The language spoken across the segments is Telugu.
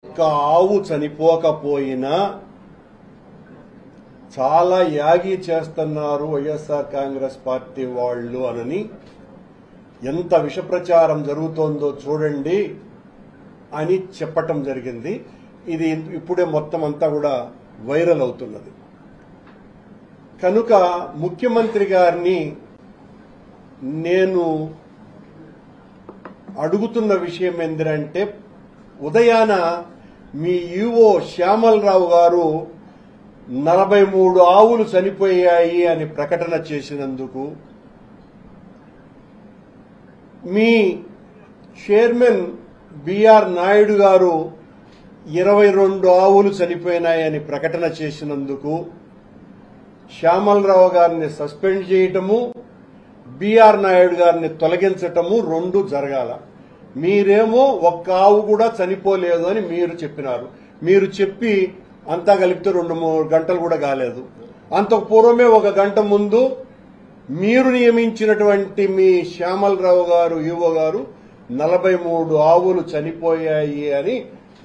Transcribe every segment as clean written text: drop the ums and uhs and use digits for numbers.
ఒక్క ఆవు చనిపోకపోయినా చాలా యాగి చేస్తున్నారు వైఎస్ఆర్ కాంగ్రెస్ పార్టీ వాళ్ళు అనని ఎంత విషప్రచారం జరుగుతోందో చూడండి అని చెప్పటం జరిగింది. ఇది ఇప్పుడే మొత్తం అంతా కూడా వైరల్ అవుతున్నది. కనుక ముఖ్యమంత్రి గారిని నేను అడుగుతున్న విషయం ఏంటంటే, ఉదయాన మీ ఈవో శ్యామలరావు గారు 43 ఆవులు చనిపోయాయి అని ప్రకటన చేసినందుకు, మీ చైర్మన్ బిఆర్ నాయుడు గారు 22 ఆవులు చనిపోయినాయని ప్రకటన చేసినందుకు శ్యామలరావు గారిని సస్పెండ్ చేయటము, బిఆర్ నాయుడు గారిని తొలగించటము రెండు జరగాల. మీరేమో ఒక్క ఆవు కూడా చనిపోలేదు అని మీరు చెప్పినారు. మీరు చెప్పి అంతా కలిపితే 2-3 గంటలు కూడా కాలేదు. అంతకు పూర్వమే 1 గంట ముందు మీరు నియమించినటువంటి మీ శ్యామలరావు గారు ఈవో గారు 43 ఆవులు చనిపోయాయి అని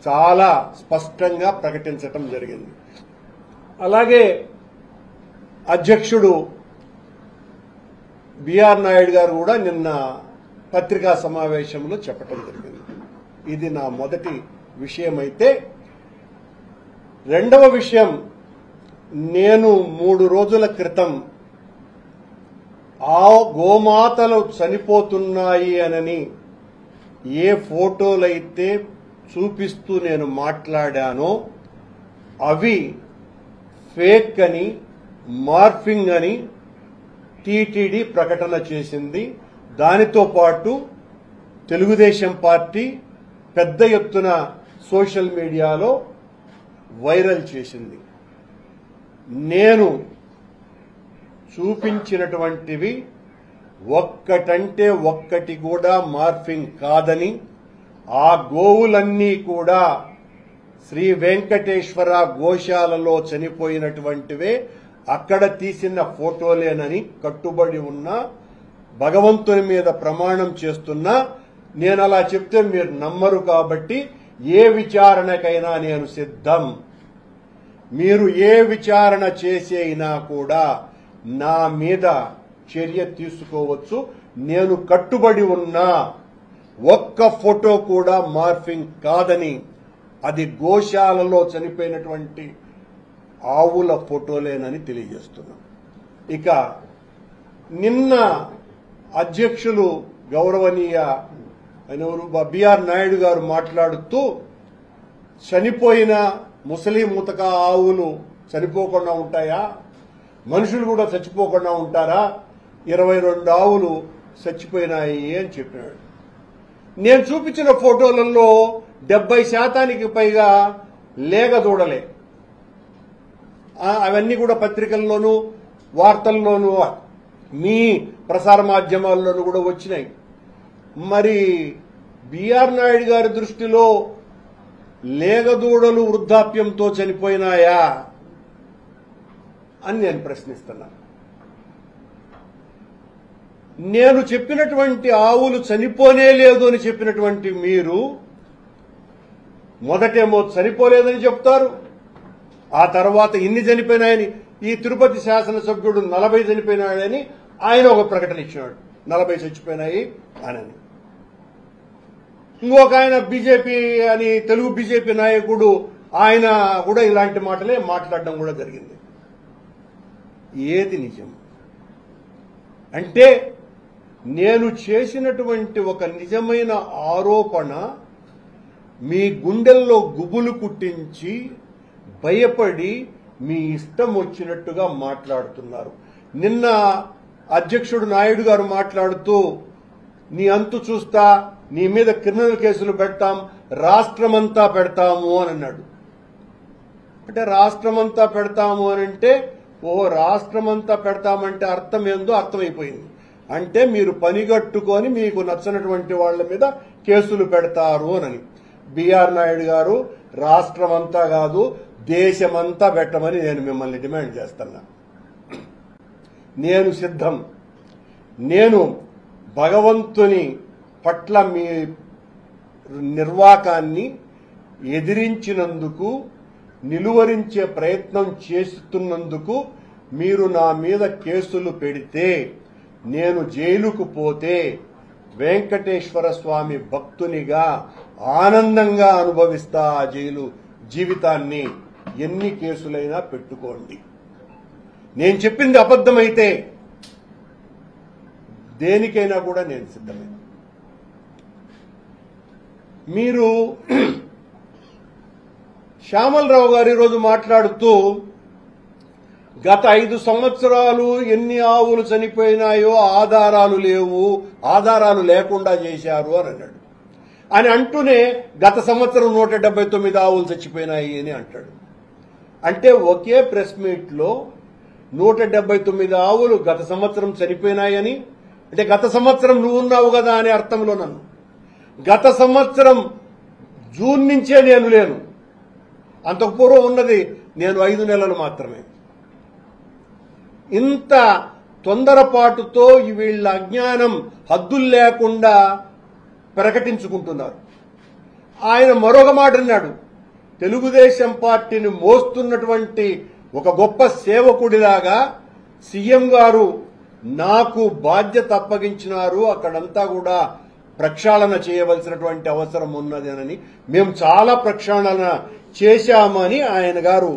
చాలా స్పష్టంగా ప్రకటించటం జరిగింది. అలాగే అధ్యక్షుడు బిఆర్ నాయుడు గారు కూడా నిన్న పత్రికా సమావేశంలో చెప్పటం జరిగింది. ఇది నా మొదటి విషయం. అయితే రెండవ విషయం, నేను 3 రోజుల క్రితం ఆ గోమాతలు చనిపోతున్నాయి అనని ఏ ఫోటోలైతే చూపిస్తూ నేను మాట్లాడానో అవి ఫేక్ అని, మార్ఫింగ్ అని టీటీడీ ప్రకటన చేసింది. దానితో పాటు తెలుగుదేశం పార్టీ పెద్ద ఎత్తున సోషల్ మీడియాలో వైరల్ చేసింది. నేను చూపించినటువంటివి ఒక్కటంటే ఒక్కటి కూడా మార్ఫింగ్ కాదని, ఆ గోవులన్నీ కూడా శ్రీ వెంకటేశ్వర గోశాలలో చనిపోయినటువంటివే, అక్కడ తీసిన ఫోటోలేనని కట్టుబడి ఉన్న, భగవంతుని మీద ప్రమాణం చేస్తున్నా. నేను అలా చెప్తే మీరు నమ్మరు కాబట్టి ఏ విచారణకైనా నేను సిద్ధం. మీరు ఏ విచారణ చేసైనా కూడా నా మీద చర్య తీసుకోవచ్చు. నేను కట్టుబడి ఉన్నా. ఒక్క ఫోటో కూడా మార్ఫింగ్ కాదని, అది గోశాలలో చనిపోయినటువంటి ఆవుల ఫోటోలేనని తెలియజేస్తున్నాం. ఇక నిన్న అధ్యక్షులు గౌరవనీయ బిఆర్ నాయుడు గారు మాట్లాడుతూ, చనిపోయిన ముసలి ముతక ఆవులు చనిపోకుండా ఉంటాయా? మనుషులు కూడా చచ్చిపోకుండా ఉంటారా? 22 ఆవులు చచ్చిపోయినాయి అని చెప్పినాడు. నేను చూపించిన ఫోటోలలో 70% పైగా లేగ దూడలే. అవన్నీ కూడా పత్రికల్లోనూ వార్తల్లోనూ మీ ప్రసార మాధ్యమాల్లోనూ కూడా వచ్చినాయి. మరి బిఆర్ నాయుడు గారి దృష్టిలో లేగదూడలు వృద్ధాప్యంతో చనిపోయినాయా అని నేను ప్రశ్నిస్తున్నా. నేను చెప్పినటువంటి ఆవులు చనిపోనే లేదు అని చెప్పినటువంటి మీరు మొదటేమో చనిపోలేదని చెప్తారు, ఆ తర్వాత ఇన్ని చనిపోయినాయని, ఈ తిరుపతి శాసనసభ్యుడు 40 చనిపోయినాడని ఆయన ఒక ప్రకటన ఇచ్చినాడు, 40 చచ్చిపోయినాయి అని. ఇంకొక ఆయన బీజేపీ అని, తెలుగు బీజేపీ నాయకుడు, ఆయన కూడా ఇలాంటి మాటలే మాట్లాడడం కూడా జరిగింది. ఏది నిజం? అంటే నేను చేసినటువంటి ఒక నిజమైన ఆరోపణ మీ గుండెల్లో గుబులు కుట్టించి భయపడి మీ ఇష్టం వచ్చినట్టుగా మాట్లాడుతున్నారు. నిన్న అధ్యక్షుడు నాయుడు గారు మాట్లాడుతూ, నీ అంతు చూస్తా, నీ మీద క్రిమినల్ కేసులు పెడతాం, రాష్ట్రమంతా పెడతాము అని అన్నాడు. అంటే రాష్ట్రమంతా పెడతాము అని అంటే, రాష్ట్రమంతా పెడతామంటే అర్థం ఏందో అర్థమైపోయింది. అంటే మీరు పనిగట్టుకొని మీకు నచ్చనటువంటి వాళ్ల మీద కేసులు పెడతారు అని. బిఆర్ నాయుడు గారు, రాష్ట్రమంతా కాదు దేశమంతా పెట్టమని నేను మిమ్మల్ని డిమాండ్ చేస్తున్నా. నేను సిద్ధం. నేను భగవంతుని పట్ల మీ నిర్వాకాన్ని ఎదిరించినందుకు, నిలువరించే ప్రయత్నం చేస్తున్నందుకు మీరు నా మీద కేసులు పెడితే, నేను జైలుకు పోతే వెంకటేశ్వర స్వామి భక్తునిగా ఆనందంగా అనుభవిస్తా ఆ జైలు జీవితాన్ని. ఎన్ని కేసులైనా పెట్టుకోండి. నేను చెప్పింది అబద్ధమైతే దేనికైనా కూడా నేను సిద్ధమే. మీరు శ్యామలరావు గారు ఈరోజు మాట్లాడుతూ గత 5 సంవత్సరాలు ఎన్ని ఆవులు చనిపోయినాయో ఆధారాలు లేవు, ఆధారాలు లేకుండా చేశారు అని అన్నాడు. అని అంటూనే గత సంవత్సరం 179 ఆవులు చచ్చిపోయినాయి అని అంటాడు. అంటే ఒకే ప్రెస్ మీట్ లో 179 ఆవులు గత సంవత్సరం చనిపోయినాయని, అంటే గత సంవత్సరం నువ్వు ఉన్నావు కదా అనే అర్థంలో నన్ను, గత సంవత్సరం జూన్ నుంచే నేను లేను, అంతకు పూర్వం ఉన్నది నేను 5 నెలలు మాత్రమే. ఇంత తొందరపాటుతో వీళ్ళ అజ్ఞానం హద్దులు లేకుండా ప్రకటించుకుంటున్నారు. ఆయన మరొక మాట అన్నాడు, తెలుగుదేశం పార్టీని మోస్తున్నటువంటి ఒక గొప్ప సేవకుడిలాగా సీఎం గారు నాకు బాధ్యత అప్పగించినారు, అక్కడంతా కూడా ప్రక్షాళన చేయవలసినటువంటి అవసరం ఉన్నదేనని, మేము చాలా ప్రక్షాళన చేశామని ఆయన గారు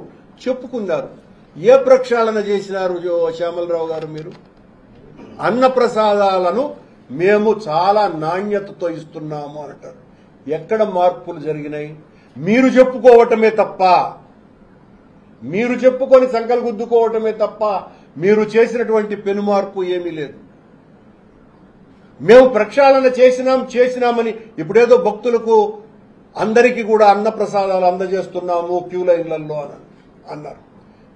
చెప్పుకున్నారు. ఏ ప్రక్షాళన చేసినారు శ్యామలరావు గారు? మీరు అన్నప్రసాదాలను మేము చాలా నాణ్యతతో ఇస్తున్నాము అంటారు. ఎక్కడ మార్పులు జరిగినాయి? మీరు చెప్పుకోవటమే తప్ప, మీరు చెప్పుకొని సంకలు గుద్దుకోవటమే తప్ప మీరు చేసినటువంటి పెను మార్పు ఏమీ లేదు. మేము ప్రక్షాళన చేసినామని ఇప్పుడేదో భక్తులకు అందరికీ కూడా అన్నప్రసాదాలు అందజేస్తున్నాము క్యూ లైన్లలో అన్నారు.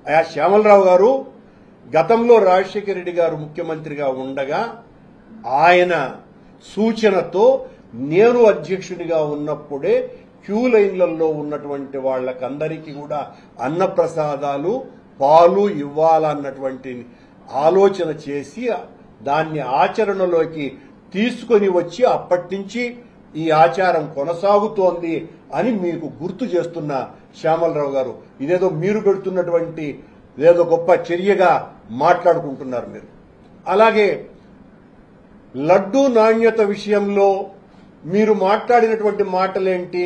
అయా శ్యామలరావు గారు, గతంలో రాజశేఖర రెడ్డి గారు ముఖ్యమంత్రిగా ఉండగా ఆయన సూచనతో నేను అధ్యక్షునిగా ఉన్నప్పుడే క్యూ లైన్లలో ఉన్నటువంటి వాళ్ళకందరికీ కూడా అన్నప్రసాదాలు పాలు ఇవ్వాలన్నటువంటి ఆలోచన చేసి దాన్ని ఆచరణలోకి తీసుకొని వచ్చి అప్పటి నుంచి ఈ ఆచారం కొనసాగుతోంది అని మీకు గుర్తు చేస్తున్న శ్యామలరావు గారు, ఇదేదో మీరు పెడుతున్నటువంటి ఏదో గొప్ప చర్యగా మాట్లాడుకుంటున్నారు మీరు. అలాగే లడ్డూ నాణ్యత విషయంలో మీరు మాట్లాడినటువంటి మాటలేంటి?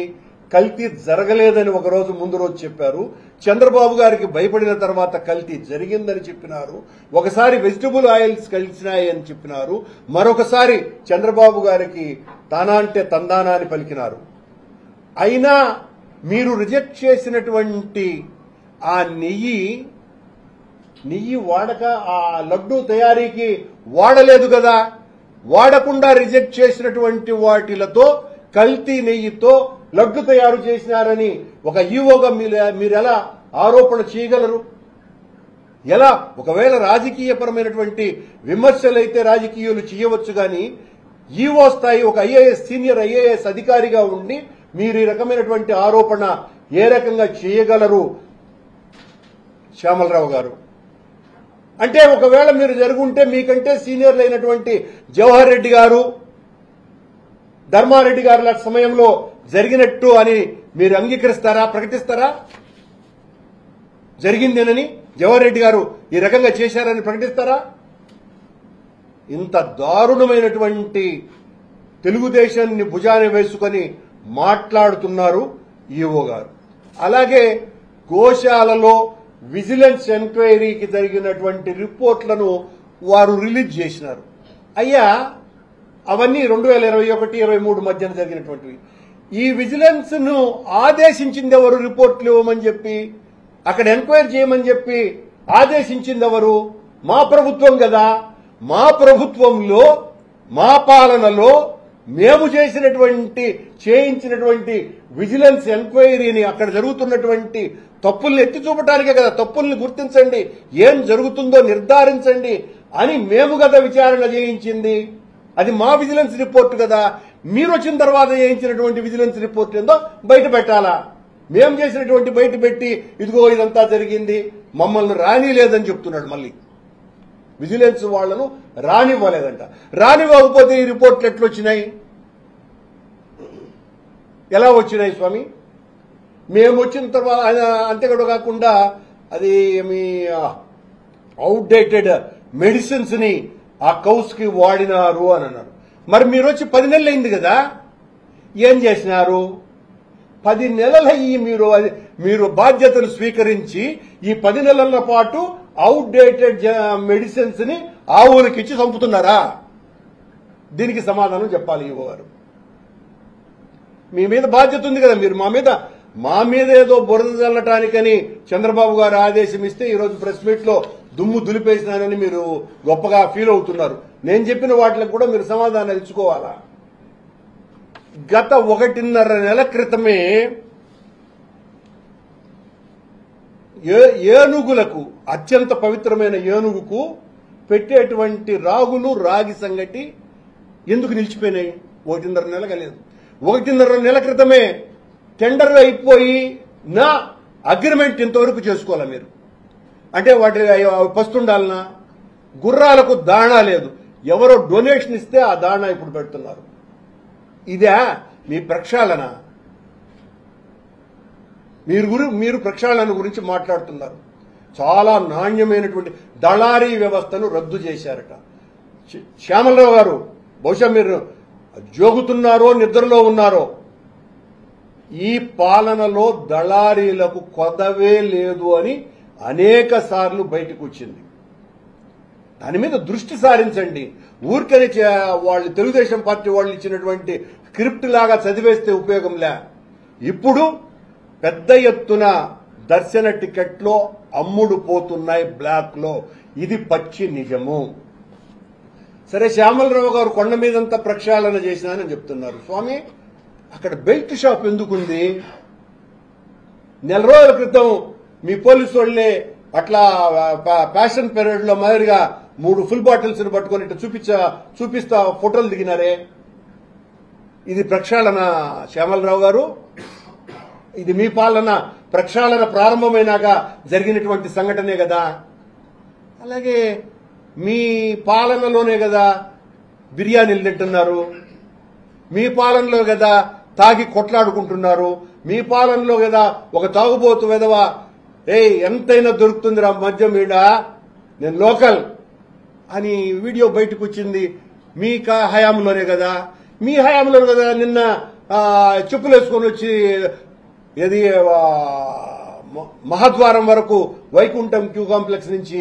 కల్తీ జరగలేదని ఒకరోజు ముందు రోజు చెప్పారు. చంద్రబాబు గారికి భయపడిన తర్వాత కల్తీ జరిగిందని చెప్పినారు. ఒకసారి వెజిటబుల్ ఆయిల్స్ కలిసినాయి అని చెప్పినారు. మరొకసారి చంద్రబాబు గారికి తానా అంటే తందానా అని పలికినారు. అయినా మీరు రిజెక్ట్ చేసినటువంటి ఆ నెయ్యి వాడక ఆ లడ్డూ తయారీకి వాడలేదు కదా. వాడకుండా రిజెక్ట్ చేసినటువంటి వాటిలతో కల్తీ నెయ్యితో లడ్డు తయారు చేసినారని ఒక ఈవోగా మీరు ఎలా ఆరోపణ చేయగలరు? ఎలా? ఒకవేళ రాజకీయపరమైనటువంటి విమర్శలైతే రాజకీయులు చేయవచ్చు, కానీ ఈవో స్థాయి ఒక సీనియర్ ఐఏఎస్ అధికారిగా ఉండి మీరు ఈ రకమైనటువంటి ఆరోపణ ఏ రకంగా చేయగలరు శ్యామలరావు గారు? అంటే ఒకవేళ మీరు జరుగుంటే మీకంటే సీనియర్లు అయినటువంటి జవహర్ రెడ్డి గారు, ధర్మారెడ్డి గారుల సమయంలో జరిగినట్టు అని మీరు అంగీకరిస్తారా, ప్రకటిస్తారా? జరిగిందేనని జవహర్ రెడ్డి గారు ఈ రకంగా చేశారని ప్రకటిస్తారా? ఇంత దారుణమైనటువంటి తెలుగుదేశాన్ని భుజాన్ని వేసుకొని మాట్లాడుతున్నారు ఈవో గారు. అలాగే గోశాలలో విజిలెన్స్ ఎంక్వైరీకి జరిగినటువంటి రిపోర్ట్లను వారు రిలీజ్ చేసినారు. అయ్యా, అవన్నీ 2021-23 మధ్యన జరిగినటువంటివి. ఈ విజిలెన్స్ ను ఆదేశించింది ఎవరు? రిపోర్ట్లు ఇవ్వమని చెప్పి అక్కడ ఎంక్వైరీ చేయమని చెప్పి ఆదేశించింది ఎవరు? మా ప్రభుత్వం కదా. మా ప్రభుత్వంలో, మా పాలనలో మేము చేయించినటువంటి విజిలెన్స్ ఎంక్వైరీని అక్కడ జరుగుతున్నటువంటి తప్పుల్ని ఎత్తి చూపటానికే కదా. తప్పుల్ని గుర్తించండి, ఏం జరుగుతుందో నిర్ధారించండి అని మేము కదా విచారణ చేయించింది. అది మా విజిలెన్స్ రిపోర్ట్ కదా. మీరు వచ్చిన తర్వాత చేయించినటువంటి విజిలెన్స్ రిపోర్ట్ ఏందో బయట పెట్టాలా? మేము చేసినటువంటి బయట పెట్టి ఇదిగో ఇదంతా జరిగింది, మమ్మల్ని రానిలేదని చెప్తున్నాడు. మళ్ళీ విజిలెన్స్ వాళ్లను రానివ్వలేదంట. రానివ్వకపోతే ఈ రిపోర్ట్లు ఎట్లొచ్చినాయి? ఎలా వచ్చినాయి స్వామి? మేము వచ్చిన తర్వాత అంతేకాదు కాకుండా అది మీ అవుట్డేటెడ్ మెడిసిన్స్ ని ఆ కౌస్ కి వాడినారు అని అన్నారు. మరి మీరు వచ్చి 10 నెలలు అయింది కదా, ఏం చేసినారు? 10 నెలలయ్యి మీరు బాధ్యతలు స్వీకరించి ఈ 10 నెలల పాటు అవుట్డేటెడ్ మెడిసిన్స్ ని ఆవులకి ఇచ్చి చంపుతున్నారా? దీనికి సమాధానం చెప్పాలి ఈవో గారు. మీ మీద బాధ్యత ఉంది కదా, మీరు మా మీద ఏదో బురద చల్లటానికని చంద్రబాబు గారు ఆదేశం ఇస్తే ఈరోజు ప్రెస్ మీట్ లో దుమ్ము దులిపేసినానని మీరు గొప్పగా ఫీల్ అవుతున్నారు. నేను చెప్పిన వాటికి కూడా మీరు సమాధానం ఇచ్చుకోవాలా? గత 1.5 నెల క్రితమే ఏనుగులకు, అత్యంత పవిత్రమైన ఏనుగుకు పెట్టేటువంటి రాగులు, రాగి సంగటి ఎందుకు నిలిచిపోయినాయి? 1.5 నెల కాలేదు. 1.5 నెల క్రితమే టెండర్ అయిపోయి నా అగ్రిమెంట్ ఇంతవరకు చేసుకోవాలా మీరు? అంటే వాటి పస్తుండాలనా? గుర్రాలకు దాణా లేదు, ఎవరో డొనేషన్ ఇస్తే ఆ దాణా ఇప్పుడు పెడుతున్నారు. ఇదే మీ ప్రక్షాళన? మీరు ప్రక్షాళన గురించి మాట్లాడుతున్నారు. చాలా నాణ్యమైనటువంటి దళారీ వ్యవస్థను రద్దు చేశారట. శ్యామలరావు గారు, బహుశా మీరు జోగుతున్నారో నిద్రలో ఉన్నారో, ఈ పాలనలో దళారీలకు కొదవే లేదు అని అనేక సార్లు బయటకు వచ్చింది. దాని మీద దృష్టి సారించండి. ఊరికనే వాళ్ళు తెలుగుదేశం పార్టీ వాళ్ళు ఇచ్చినటువంటి స్క్రిప్ట్ లాగా చదివేస్తే ఉపయోగంలే. ఇప్పుడు పెద్ద ఎత్తున దర్శన టికెట్లో అమ్ముడు పోతున్నాయి బ్లాక్ లో. ఇది పచ్చి నిజము. సరే, శ్యామలరావు గారు కొండ మీదంతా ప్రక్షాళన చేసినానని చెప్తున్నారు. స్వామి, అక్కడ బెల్ట్ షాప్ ఎందుకుంది? నెల రోజుల క్రితం మీ పోలీసు వాళ్లే అట్లా ఫ్యాషన్ పీరియడ్ లో మాదిరిగా 3 ఫుల్ బాటిల్స్ పట్టుకొని ఇట్లా చూపిస్తా ఫోటోలు దిగినారే. ఇది ప్రక్షాళన శ్యామలరావు గారు? ఇది మీ పాలన ప్రక్షాళన ప్రారంభమైనాక జరిగినటువంటి సంఘటనే కదా. అలాగే మీ పాలనలోనే కదా బిర్యానీలు తింటున్నారు, మీ పాలనలో కదా తాగి కొట్లాడుకుంటున్నారు, మీ పాలనలో కదా ఒక తాగుబోతు వెదవ ఎంతైనా దొరుకుతుందిరా మద్యం ఈడ, నేను లోకల్ అని వీడియో బయటకు వచ్చింది మీ హయాంలోనే కదా. మీ హయాంలో కదా నిన్న చెప్పులు వేసుకొని వచ్చి ఏది మహాద్వారం వరకు వైకుంఠం క్యూ కాంప్లెక్స్ నుంచి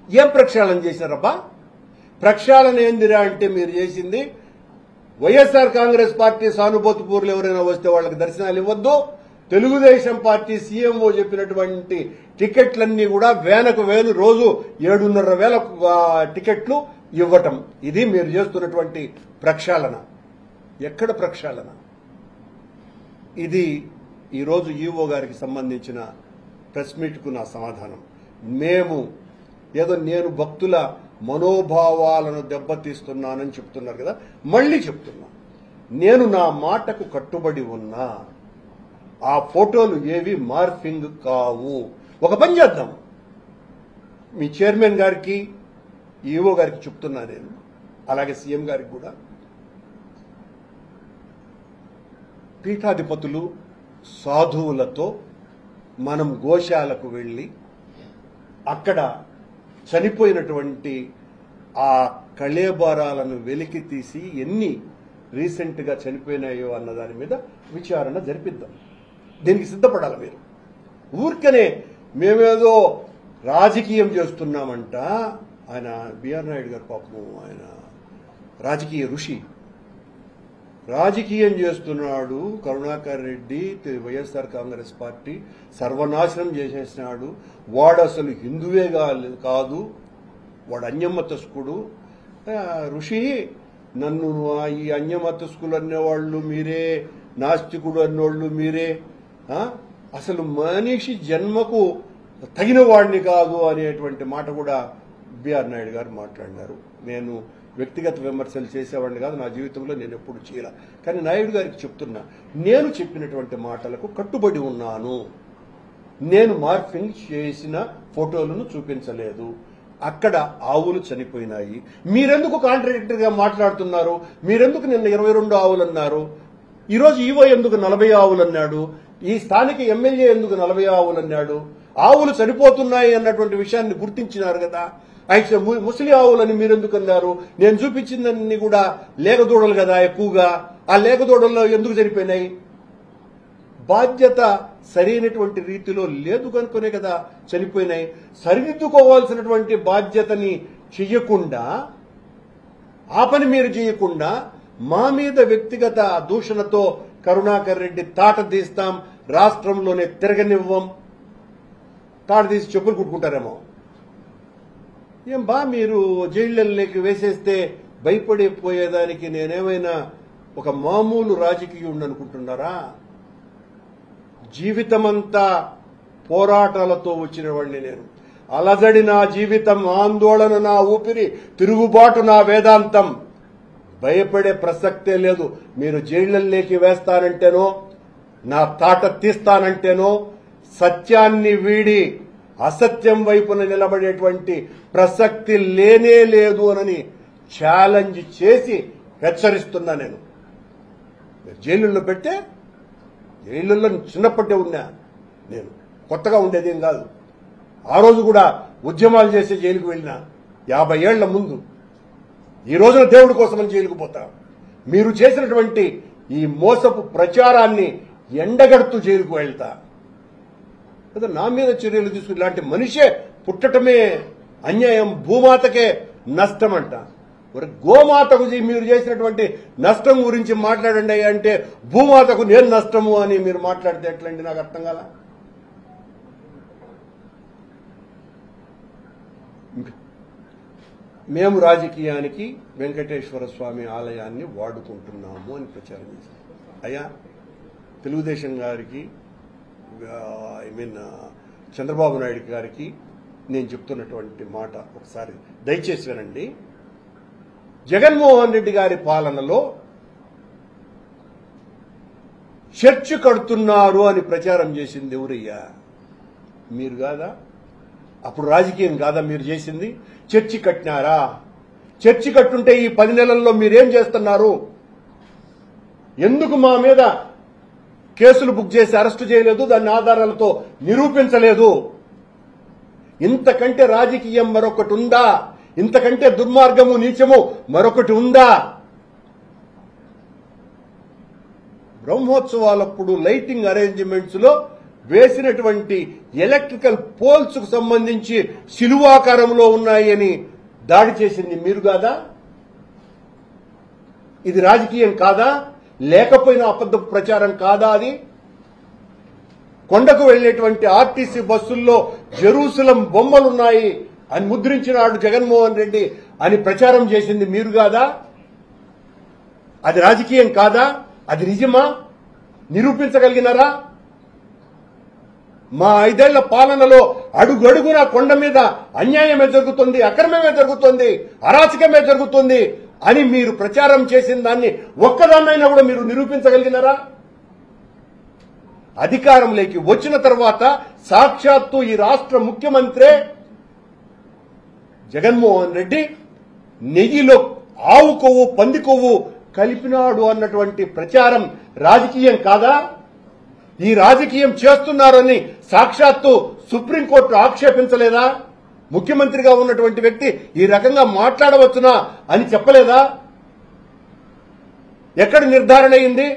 ఏం ప్రక్షాళన చేశారబ్బా? ప్రక్షాళన ఏందిరా అంటే మీరు చేసింది వైఎస్ఆర్ కాంగ్రెస్ పార్టీ సానుభూతిపూర్లు ఎవరైనా వస్తే వాళ్ళకి దర్శనాలు ఇవ్వద్దు, తెలుగుదేశం పార్టీ సీఎంఓ చెప్పినటువంటి టికెట్లన్నీ కూడా వేలకు వేలు, రోజు 7,500,000 టికెట్లు ఇవ్వటం. ఇది మీరు చేస్తున్నటువంటి ప్రక్షాళన. ఎక్కడ ప్రక్షాళన? ఇది ఈరోజు ఈవో గారికి సంబంధించిన ప్రెస్ మీట్కు నా సమాధానం. నేను భక్తుల మనోభావాలను దెబ్బతీస్తున్నానని చెప్తున్నారు కదా, మళ్లీ చెప్తున్నా, నేను నా మాటకు కట్టుబడి ఉన్నా. ఆ ఫోటోలు ఏవి మార్ఫింగ్ కావు. ఒక పని చేద్దాం, మీ చైర్మన్ గారికి, ఈవో గారికి చెప్తున్నా నేను, అలాగే సీఎం గారికి కూడా, పీఠాధిపతులు సాధువులతో మనం గోశాలకు వెళ్లి అక్కడ చనిపోయినటువంటి ఆ కళేబరాలను వెలికి తీసి ఎన్ని రీసెంట్ గా చనిపోయినాయో అన్న దాని మీద విచారణ జరిపిద్దాం. దీనికి సిద్ధపడాలి మీరు. ఊరికనే మేమేదో రాజకీయం చేస్తున్నామంట. ఆయన బిఆర్ నాయుడు గారు పాపం, ఆయన రాజకీయ ఋషి, రాజకీయం చేస్తున్నాడు. కరుణాకర్ రెడ్డి, వైఎస్ఆర్ కాంగ్రెస్ పార్టీ సర్వనాశనం చేసేసినాడు. వాడు అసలు హిందువే కాదు, వాడు అన్యమతస్కుడు. ఋషి, నన్ను ఈ అన్యమతస్కులు అనేవాళ్ళు మీరే, నాస్తికుడు అన్నోళ్ళు మీరే, అసలు మనిషి జన్మకు తగిన వాడిని కాదు అనేటువంటి మాట కూడా బిఆర్ నాయుడు గారు మాట్లాడినారు. నేను వ్యక్తిగత విమర్శలు చేసేవాడిని కాదు, నా జీవితంలో నేను ఎప్పుడు చేయలే. కానీ నాయుడు గారికి చెప్తున్నా, నేను చెప్పినటువంటి మాటలకు కట్టుబడి ఉన్నాను. నేను మార్ఫింగ్ చేసిన ఫోటోలను చూపించలేదు. అక్కడ ఆవులు చనిపోయినాయి. మీరెందుకు కాంట్రాడిక్టరీ గా మాట్లాడుతున్నారు? మీరెందుకు నిన్న 22 ఆవులు అన్నారు? ఈరోజు ఈవో ఎందుకు 40 ఆవులు అన్నాడు? ఈ స్థానిక ఎమ్మెల్యే ఎందుకు 40 ఆవులు అన్నాడు? ఆవులు చనిపోతున్నాయి అన్నటువంటి విషయాన్ని గుర్తించినారు కదా. అయితే ముసలి ఆవులని మీరెందుకు అన్నారు? నేను చూపించిందన్నీ కూడా లేగదూడలు కదా ఎక్కువగా. ఆ లేగదూడల్లో ఎందుకు చనిపోయినాయి? బాధ్యత సరైనటువంటి రీతిలో లేదు కనుకనే కదా చనిపోయినాయి. సరిదిద్దుకోవాల్సినటువంటి బాధ్యతని చెయ్యకుండా, ఆ పని మీరు చేయకుండా మా మీద వ్యక్తిగత దూషణతో కరుణాకర్ రెడ్డి తాట తీస్తాం, రాష్ట్రంలోనే తిరగనివ్వం, తాట తీసి చెప్పులు కుట్టుకుంటారేమో. ఏం బా మీరు జైళ్ళకి వేసేస్తే భయపడిపోయేదానికి నేనేమైనా ఒక మామూలు రాజకీయుడిని అనుకుంటున్నారా? జీవితమంతా పోరాటాలతో వచ్చిన వాడిని నేను. అలజడి నా జీవితం, ఆందోళన నా ఊపిరి, తిరుగుబాటు నా వేదాంతం. భయపడే ప్రసక్తే లేదు. మీరు జైళ్ళల్లోకి వేస్తానంటేనో, నా తాట తీస్తానంటేనో, సత్యాన్ని వీడి అసత్యం వైపున నిలబడేటువంటి ప్రసక్తి లేనే లేదు అని ఛాలెంజ్ చేసి హెచ్చరిస్తున్నా నేను. జైలుల్లో పెడితే జైలుల్లో చిన్నప్పటికే ఉన్నా నేను, కొత్తగా ఉండేదేం కాదు. ఆ రోజు కూడా ఉద్యమాలు చేసే జైలుకు వెళ్ళినా 50 ఏళ్ల ముందు. ఈ రోజున దేవుడి కోసమని జైలుకు పోతా. మీరు చేసినటువంటి ఈ మోసపు ప్రచారాన్ని ఎండగడుతూ జైలుకు వెళ్తా. లేదా నా మీద చర్యలు తీసుకుని ఇలాంటి మనిషే పుట్టటమే అన్యాయం, భూమాతకే నష్టం అంట. మరి గోమాతకు మీరు చేసినటువంటి నష్టం గురించి మాట్లాడండి అంటే భూమాతకు నేను నష్టము అని మీరు మాట్లాడితే ఎట్లండి? నాకు అర్థం కాల. మేము రాజకీయానికి వెంకటేశ్వర స్వామి ఆలయాన్ని వాడుకుంటున్నాము అని ప్రచారం చేశారు. అయ్యా, తెలుగుదేశం గారికి, చంద్రబాబు నాయుడు గారికి నేను చెప్తున్నటువంటి మాట ఒకసారి దయచేసి వినండి. జగన్మోహన్ రెడ్డి గారి పాలనలో చర్చి కడుతున్నారు అని ప్రచారం చేసింది ఎవరయ్యా? మీరు కాదా? అప్పుడు రాజకీయం కాదా మీరు చేసింది? చర్చి కట్టినారా? చర్చి కట్టుంటే ఈ 10 నెలల్లో మీరేం చేస్తున్నారు? ఎందుకు మా మీద కేసులు బుక్ చేసి అరెస్టు చేయలేదు? దాన్ని ఆధారాలతో నిరూపించలేదు? ఇంతకంటే రాజకీయం మరొకటి ఉందా? ఇంతకంటే దుర్మార్గము, నీచము మరొకటి ఉందా? బ్రహ్మోత్సవాలప్పుడు లైటింగ్ అరేంజ్మెంట్స్ లో వేసినటువంటి ఎలక్ట్రికల్ పోల్స్ కు సంబంధించి శిలువాకారంలో ఉన్నాయని దాడి చేసింది మీరు కాదా? ఇది రాజకీయం కాదా? లేకపోయినా అబద్ధపు ప్రచారం కాదా? అది కొండకు వెళ్లేటువంటి ఆర్టీసీ బస్సుల్లో జెరూసలం బొమ్మలున్నాయి అని ముద్రించినాడు జగన్మోహన్ రెడ్డి అని ప్రచారం చేసింది మీరు కాదా? అది రాజకీయం కాదా? అది నిజమా? నిరూపించగలిగినారా? మా 5 ఏళ్ల పాలనలో అడుగడుగునా కొండ మీద అన్యాయమే జరుగుతుంది, అక్రమమే జరుగుతుంది, అరాచకమే జరుగుతుంది అని మీరు ప్రచారం చేసిన దాన్ని ఒక్కదాన్నైనా కూడా మీరు నిరూపించగలిగినారా? అధికారంలోకి వచ్చిన తర్వాత సాక్షాత్తు ఈ రాష్ట్ర ముఖ్యమంత్రి జగన్మోహన్ రెడ్డి నెయ్యిలో ఆవు కొవ్వు, పంది కొవ్వు కలిపినాడు అన్నటువంటి ప్రచారం రాజకీయం కాదా? ఈ రాజకీయం చేస్తున్నారని సాక్షాత్తు సుప్రీంకోర్టు ఆక్షేపించలేదా? ముఖ్యమంత్రిగా ఉన్నటువంటి వ్యక్తి ఈ రకంగా మాట్లాడవచ్చునా అని చెప్పలేదా? ఎక్కడ నిర్ధారణ అయింది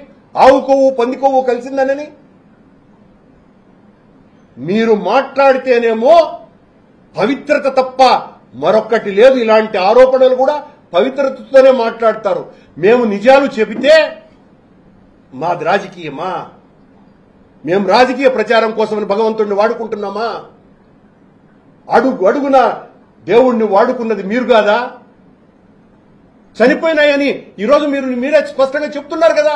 ఆవు కొవ్వు, పంది కొవ్వు కలిసిందనని? మీరు మాట్లాడితేనేమో పవిత్రత తప్ప మరొక్కటి లేదు. ఇలాంటి ఆరోపణలు కూడా పవిత్రతతోనే మాట్లాడతారు. మేము నిజాలు చెబితే మాది రాజకీయమా? మేము రాజకీయ ప్రచారం కోసమని భగవంతుడిని వాడుకుంటున్నామా? అడుగున దేవుణ్ణి వాడుకున్నది మీరు కాదా? చనిపోయినాయని ఈరోజు మీరే స్పష్టంగా చెప్తున్నారు కదా.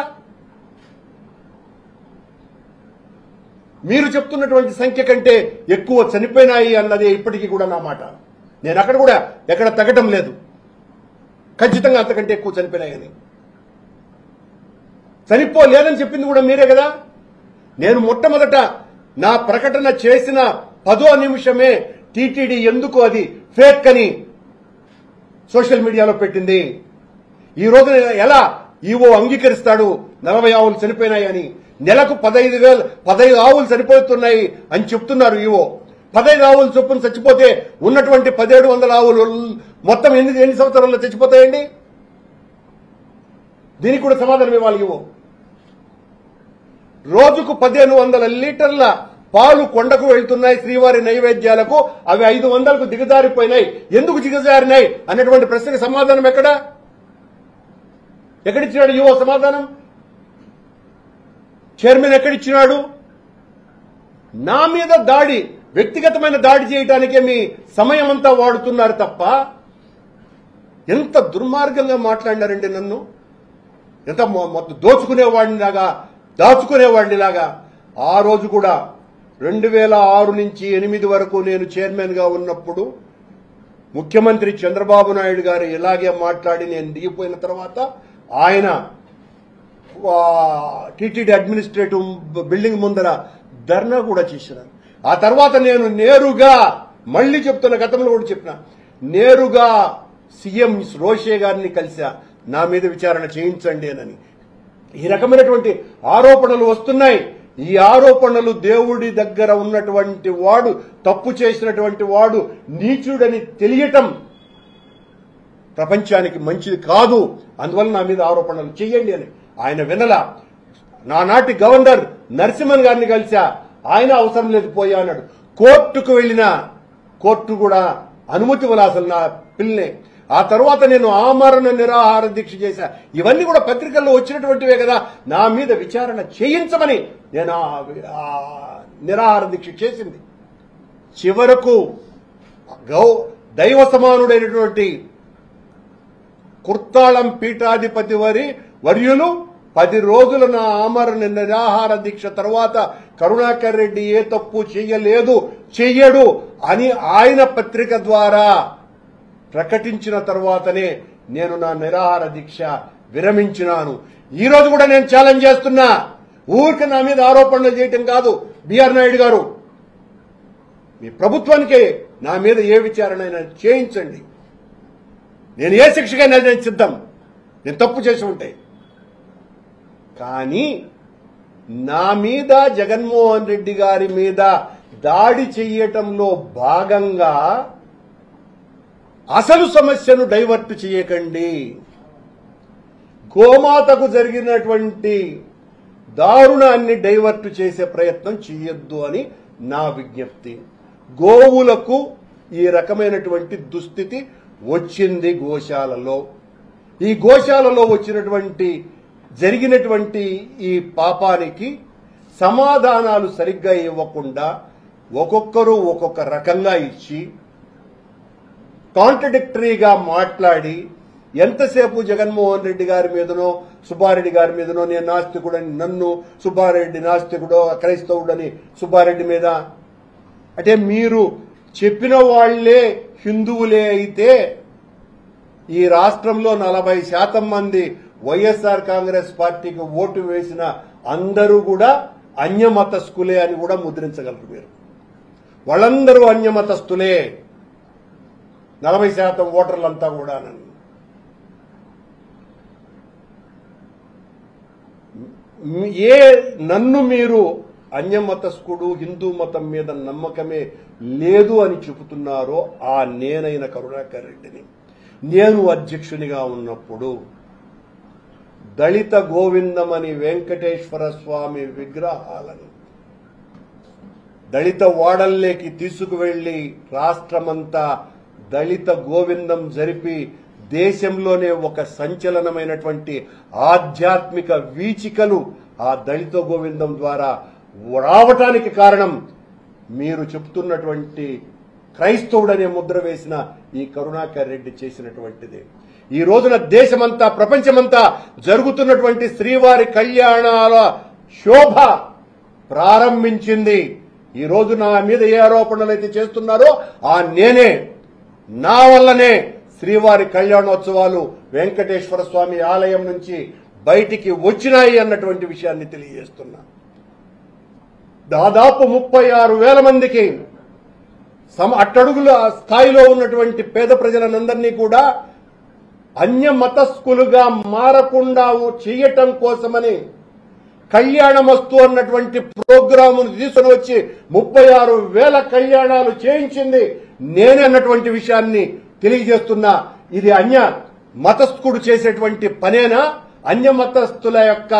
మీరు చెప్తున్నటువంటి సంఖ్య కంటే ఎక్కువ చనిపోయినాయి అన్నదే ఇప్పటికీ కూడా నా మాట. నేను అక్కడ కూడా ఎక్కడ తగ్గటం లేదు. ఖచ్చితంగా అంతకంటే ఎక్కువ చనిపోయినాయని. చనిపోలేదని చెప్పింది కూడా మీరే కదా. నేను మొట్టమొదట నా ప్రకటన చేసిన 10వ నిమిషమే టీటీడీ ఎందుకు అది ఫేక్ అని సోషల్ మీడియాలో పెట్టింది. ఈ రోజు ఎలా ఈవో అంగీకరిస్తాడు 40 ఆవులు చనిపోయినాయని? నెలకు 15 ఆవులు సరిపోతున్నాయి అని చెప్తున్నారు ఈవో. 15 ఆవులు చొప్పున చచ్చిపోతే ఉన్నటువంటి 1700 ఆవులు మొత్తం ఎన్ని సంవత్సరాల్లో చచ్చిపోతాయండి? దీనికి కూడా సమాధానం ఇవ్వాలి ఈవో. రోజుకు 1500 లీటర్ల పాలు కొండకు వెళ్తున్నాయి శ్రీవారి నైవేద్యాలకు, అవి 500కు దిగజారిపోయినాయి. ఎందుకు దిగజారినాయి అన్నటువంటి ప్రశ్నకు సమాధానం ఎక్కడిచ్చినాడు ఈవో సమాధానం? చైర్మన్ ఎక్కడిచ్చినాడు? నా మీద వ్యక్తిగతమైన దాడి చేయడానికే మీ సమయం అంతా వాడుతున్నారు తప్ప, ఎంత దుర్మార్గంగా మాట్లాడినారండి నన్ను. ఎంత మొత్తం దాచుకునేవాడినిలాగా. ఆ రోజు కూడా 2006 నుంచి 2008 వరకు నేను చైర్మన్ గా ఉన్నప్పుడు ముఖ్యమంత్రి చంద్రబాబు నాయుడు గారు ఇలాగే మాట్లాడి నేను దిగిపోయిన తర్వాత ఆయన టీటీడీ అడ్మినిస్ట్రేటివ్ బిల్డింగ్ ముందర ధర్నా కూడా చేసినారు. ఆ తర్వాత నేను నేరుగా, మళ్లీ చెప్తున్న, గతంలో కూడా చెప్పిన, నేరుగా సీఎం రోషే గారిని కలిసా, నా మీద విచారణ చేయించండి అని. ఈ రకమైనటువంటి ఆరోపణలు వస్తున్నాయి. ఈ ఆరోపణలు దేవుడి దగ్గర ఉన్నటువంటి వాడు, తప్పు చేసినటువంటి వాడు నీచుడని తెలియటం ప్రపంచానికి మంచిది కాదు. అందువల్ల నా మీద ఆరోపణలు చెయ్యండి అని ఆయన వినలా. నానాటి గవర్నర్ నరసింహన్ గారిని కలిసా, ఆయన అవసరం లేదు పోయా అన్నాడు. కోర్టుకు వెళ్ళినా కోర్టు కూడా అనుమతి ఇవ్వాలి అసలు నా పిల్లనే. ఆ తర్వాత నేను ఆమరణ నిరాహార దీక్ష చేశా. ఇవన్నీ కూడా పత్రికల్లో వచ్చినటువంటివే కదా. నా మీద విచారణ చేయించమని నేను నిరాహార దీక్ష చేసింది. చివరకు దైవ సమానుడైనటువంటి కుర్తాళం పీఠాధిపతి వర్యులు 10 రోజుల నా ఆమరణ నిరాహార దీక్ష తర్వాత కరుణాకర్ రెడ్డి ఏ తప్పు చెయ్యడు అని ఆయన పత్రిక ద్వారా ప్రకటించిన తర్వాతనే నేను నా నిరాహార దీక్ష విరమించినాను. ఈ రోజు కూడా నేను ఛాలెంజ్ చేస్తున్నా, ఊరికి నా మీద ఆరోపణలు చేయటం కాదు. బిఆర్ నాయుడు గారు, మీ ప్రభుత్వానికి నా మీద ఏ విచారణ అయినా చేయించండి, నేను ఏ శిక్షకైనా నేను సిద్ధం, నేను తప్పు చేసి ఉంటే. కానీ నా మీద, జగన్మోహన్ రెడ్డి గారి మీద దాడి చెయ్యటంలో భాగంగా అసలు సమస్యను డైవర్ట్ చేయకండి. గోమాతకు జరిగినటువంటి దారుణాన్ని డైవర్ట్ చేసే ప్రయత్నం చేయొద్దు అని నా విజ్ఞప్తి. గోవులకు ఈ రకమైనటువంటి దుస్థితి వచ్చింది గోశాలలో. ఈ గోశాలలో జరిగినటువంటి ఈ పాపానికి సమాధానాలు సరిగ్గా ఇవ్వకుండా ఒక్కొక్కరు ఒక్కొక్క రకంగా ఇచ్చి కాంట్రడిక్టరీగా మాట్లాడి ఎంతసేపు జగన్మోహన్ రెడ్డి గారి మీదనో సుబ్బారెడ్డి గారి మీదనో నేను నాస్తికుడని, నన్ను సుబ్బారెడ్డి నాస్తికుడో క్రైస్తవుడని సుబ్బారెడ్డి మీద, అంటే మీరు చెప్పిన వాళ్లే హిందువులే అయితే ఈ రాష్ట్రంలో 40% మంది వైఎస్ఆర్ కాంగ్రెస్ పార్టీకి ఓటు వేసిన అందరూ కూడా అన్యమతస్థులే అని కూడా ముద్రించగలరు మీరు. వాళ్ళందరూ అన్యమతస్థులే, 40% ఓటర్లంతా కూడా. నన్ను మీరు అన్యమతస్థుడు, హిందూ మతం మీద నమ్మకమే లేదు అని చెబుతున్నారో ఆ నేనైన కరుణాకర్ రెడ్డిని, నేను అధ్యక్షునిగా ఉన్నప్పుడు దళిత గోవిందమని వెంకటేశ్వర స్వామి విగ్రహాలను దళిత వాడల్లోకి తీసుకువెళ్లి రాష్ట్రమంతా దళిత గోవిందం జరిపి దేశంలోనే ఒక సంచలనమైనటువంటి ఆధ్యాత్మిక వీచికలు ఆ దళిత గోవిందం ద్వారా రావటానికి కారణం మీరు చెప్తున్నటువంటి క్రైస్తవుడనే ముద్ర వేసిన ఈ కరుణాకర్ రెడ్డి చేసినటువంటిది. ఈ రోజున దేశమంతా, ప్రపంచమంతా జరుగుతున్నటువంటి శ్రీవారి కళ్యాణాల శోభ ప్రారంభించింది. ఈ రోజు నా మీద ఏ ఆరోపణలు అయితే చేస్తున్నారో నేనే, నా వల్లనే శ్రీవారి కళ్యాణోత్సవాలు వెంకటేశ్వర స్వామి ఆలయం నుంచి బయటికి వచ్చినాయి అన్నటువంటి విషయాన్ని తెలియజేస్తున్నా. దాదాపు 36,000 మందికి అట్టడుగుల స్థాయిలో ఉన్నటువంటి పేద ప్రజలందరినీ కూడా అన్య మతస్థులుగా మారకుండా చేయటం కోసమని కళ్యాణమస్తు అన్నటువంటి ప్రోగ్రామును తీసుకుని వచ్చి 36,000 కళ్యాణాలు చేయించింది నేనే అన్నటువంటి విషయాన్ని తెలియజేస్తున్నా. ఇది అన్య మతస్థుడు చేసేటువంటి పనేనా? అన్య మతస్థుల యొక్క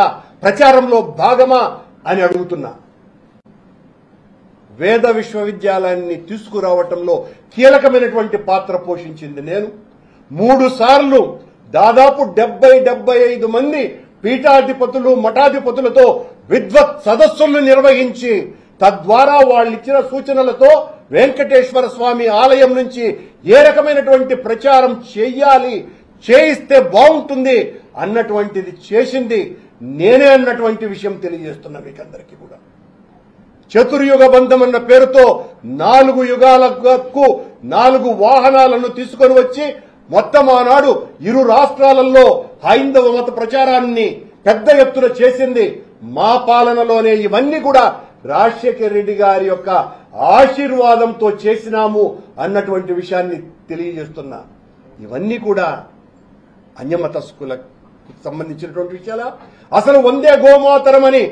ప్రచారంలో భాగమా అని అడుగుతున్నా. వేద విశ్వవిద్యాలయాన్ని తీసుకురావటంలో కీలకమైనటువంటి పాత్ర పోషించింది నేను. 3 సార్లు దాదాపు 70-75 మంది పీఠాధిపతులు మఠాధిపతులతో విద్వత్ సదస్సులను నిర్వహించి తద్వారా వాళ్ళు ఇచ్చిన సూచనలతో వెంకటేశ్వర స్వామి ఆలయం నుంచి ఏ రకమైనటువంటి ప్రచారం చేయాలి, చేయిస్తే బాగుంటుంది అన్నటువంటిది చేసింది నేనే అన్నటువంటి విషయం తెలియజేస్తున్నా మీకందరికీ కూడా. చతుర్యుగ బంధం అన్న పేరుతో 4 యుగాలకు 4 వాహనాలను తీసుకొని వచ్చి మొత్తం ఆనాడు ఇరు రాష్ట్రాలలో హైందవ మత ప్రచారాన్ని పెద్ద ఎత్తున చేసింది మా పాలనలోనే. ఇవన్నీ కూడా రాజశేఖర రెడ్డి గారి యొక్క ఆశీర్వాదంతో చేసినాము అన్నటువంటి విషయాన్ని తెలియజేస్తున్నా. ఇవన్నీ కూడా అన్యమతస్కులకు సంబంధించినటువంటి విషయాలా? అసలు వందే గోమాతరం అని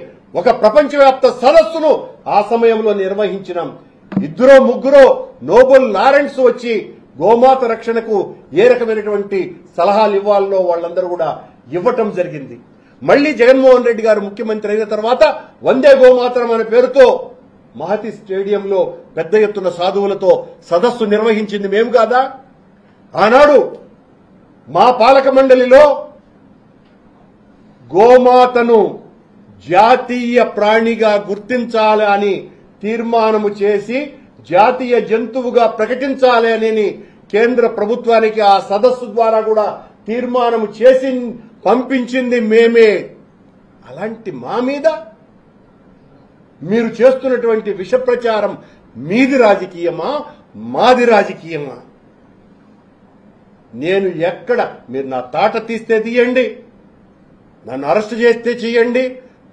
ఒక ప్రపంచవ్యాప్త సదస్సును ఆ సమయంలో నిర్వహించినాం. 2-3 నోబెల్ లారెన్స్ వచ్చి గోమాత రక్షణకు ఏ రకమైనటువంటి సలహాలు ఇవ్వాలో వాళ్ళందరూ కూడా ఇవ్వటం జరిగింది. మళ్లీ జగన్మోహన్ రెడ్డి గారు ముఖ్యమంత్రి అయిన తర్వాత వందే గోమాతరం అనే పేరుతో మహతి స్టేడియంలో పెద్ద ఎత్తున సాధువులతో సదస్సు నిర్వహించింది మేము కాదా? ఆనాడు మా పాలక మండలిలో గోమాతను జాతీయ ప్రాణిగా గుర్తించాలి అని తీర్మానము చేసి జాతీయ జంతువుగా ప్రకటించాలి అని కేంద్ర ప్రభుత్వానికి ఆ సదస్సు ద్వారా కూడా తీర్మానం చేసి పంపించింది మేమే. అలాంటి మా మీద మీరు చేస్తున్నటువంటి విష ప్రచారం మీది రాజకీయమా, మాది రాజకీయమా? నేను ఎక్కడ మీరు నా తాట తీస్తే తీయండి, నన్ను అరెస్ట్ చేస్తే చేయండి.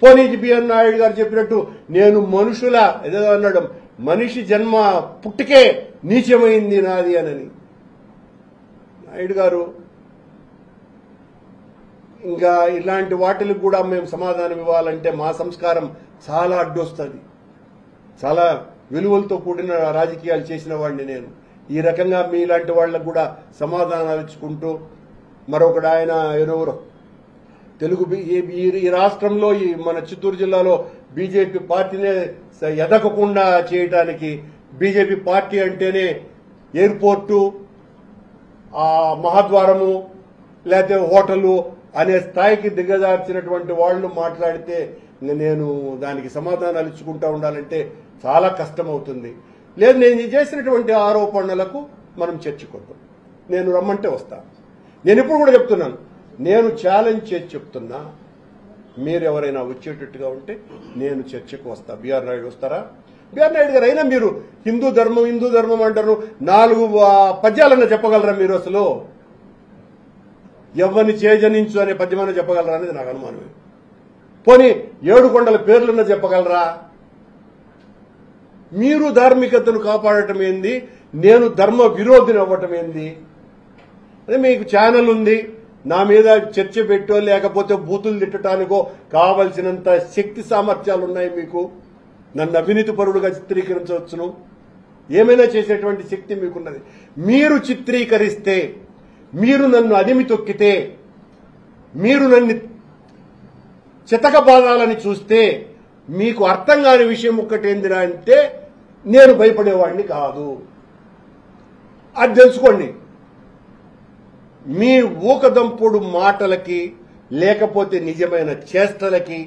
పోనీ బిఎన్ నాయుడు గారు చెప్పినట్టు నేను మనుషుల ఏదో అన్నాడు, మనిషి జన్మ పుట్టుకే నీచమైంది నాది అని. నాయుడు గారు ఇంకా ఇలాంటి వాటికి కూడా మేము సమాధానం ఇవ్వాలంటే మా సంస్కారం చాలా అడ్డొస్తుంది. చాలా విలువలతో కూడిన రాజకీయాలు చేసిన వాడిని నేను. ఈ రకంగా మీలాంటి వాళ్ళకు కూడా సమాధానాలు ఇచ్చుకుంటూ మరొకడు ఆయన ఎవరెవరో తెలుగు ఈ రాష్ట్రంలో ఈ మన చిత్తూరు జిల్లాలో బీజేపీ పార్టీనే ఎదగకుండా చేయటానికి బీజేపీ పార్టీ అంటేనే ఎయిర్పోర్టు, మహాద్వారము లేకపోతే హోటలు అనే స్థాయికి దిగజార్చినటువంటి వాళ్ళు మాట్లాడితే నేను దానికి సమాధానాలు ఇచ్చుకుంటూ ఉండాలంటే చాలా కష్టం అవుతుంది. లేదు నేను చేసినటువంటి ఆరోపణలకు మనం చర్చకొద్దాం. నేను రమ్మంటే వస్తా. నేను ఇప్పుడు కూడా చెప్తున్నాను, నేను ఛాలెంజ్ చేసి చెప్తున్నా, మీరు ఎవరైనా వచ్చేటట్టుగా ఉంటే నేను చర్చకు వస్తా. బిఆర్ నాయుడు వస్తారా? బిఆర్ నాయుడు గారు అయినా మీరు హిందూ ధర్మం అంటారు, 4 పద్యాలన్నా చెప్పగలరా మీరు? అసలు ఎవ్వని చేజనించు అనే పద్యమన్నా చెప్పగలరా అనేది నాకు అనుమానమే. పోనీ 7 కొండల పేర్లన్నా చెప్పగలరా? మీరు ధార్మికతను కాపాడటం ఏంది, నేను ధర్మ విరోధిని అవ్వటం ఏంది? అదే మీకు ఛానల్ ఉంది, నా మీద చర్చ పెట్టో లేకపోతే బూతులు తిట్టడానికో కావలసినంత శక్తి సామర్థ్యాలు ఉన్నాయి మీకు. నన్ను అవినీతి పరుడుగా చిత్రీకరించవచ్చును, ఏమైనా చేసేటువంటి శక్తి మీకున్నది. మీరు చిత్రీకరిస్తే, మీరు నన్ను అదిమి తొక్కితే, మీరు నన్ను చితకబాదాలని చూస్తే మీకు అర్థం కాని విషయం ఒక్కటేందిరా అంటే నేను భయపడేవాడిని కాదు. అది తెలుసుకోండి. మీ ఊకదంపుడు మాటలకి లేకపోతే నిజమైన చేష్టలకి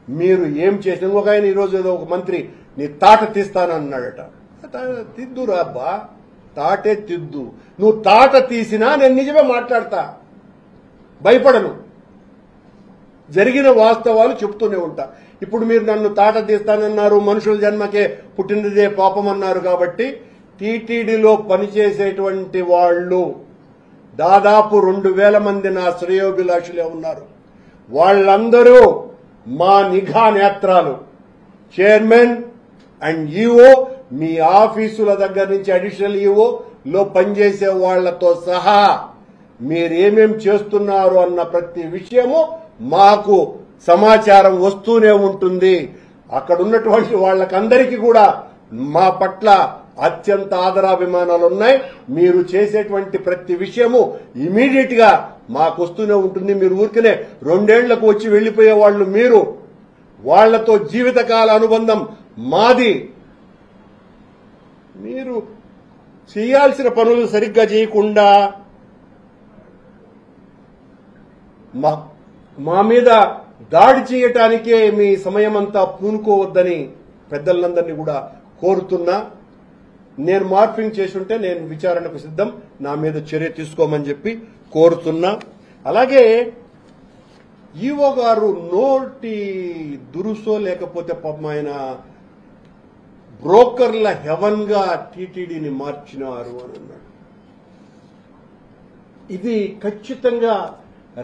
మీరు ఏం చేసిన. ఒక ఆయన ఈరోజు ఏదో ఒక మంత్రి నీ తాట తీస్తానన్నాడట. తిద్దురా అబ్బా, తాటే తిద్దు. నువ్వు తాట తీసినా నేను నిజమే మాట్లాడతా, భయపడను. జరిగిన వాస్తవాలు చెప్తూనే ఉంటా. ఇప్పుడు మీరు నన్ను తాట తీస్తానన్నారు, మనుషుల జన్మకే పుట్టినదే పాపం అన్నారు. కాబట్టి టీటీడీలో పనిచేసేటువంటి వాళ్ళు దాదాపు 2,000 మంది నా శ్రేయోభిలాషులే ఉన్నారు. వాళ్ళందరూ మా నిఘా నేత్రాలు. చైర్మన్ అండ్ ఈఓ, మీ ఆఫీసుల దగ్గర నుంచి అడిషనల్ ఈఓ లో పనిచేసే వాళ్లతో సహా మీరేమేం చేస్తున్నారు అన్న ప్రతి విషయము మాకు సమాచారం వస్తూనే ఉంటుంది. అక్కడ ఉన్నటువంటి వాళ్ళకందరికీ కూడా మా పట్ల అత్యంత ఆదరాభిమానాలు ఉన్నాయి. మీరు చేసేటువంటి ప్రతి విషయము ఇమీడియట్ గా మాకు వస్తూనే ఉంటుంది. మీరు ఊరికనే 2 ఏళ్లకు వచ్చి వెళ్లిపోయే వాళ్ళు మీరు. వాళ్లతో జీవితకాల అనుబంధం మాది. మీరు చేయాల్సిన పనులు సరిగ్గా చేయకుండా మా మీద దాడి చేయటానికే మీ సమయమంతా పూనుకోవద్దని పెద్దలందరినీ కూడా కోరుతున్నా. నేను మార్పింగ్ చేసుంటే నేను విచారణకు సిద్ధం, నా మీద చర్య తీసుకోమని చెప్పి కోరుతున్నా. అలాగే ఈవో గారు నోటి దురుసో లేకపోతే పాపం ఆయన బ్రోకర్ల హెవెన్ గా టీటీడీని మార్చినారు అని అన్నాడు. ఇది ఖచ్చితంగా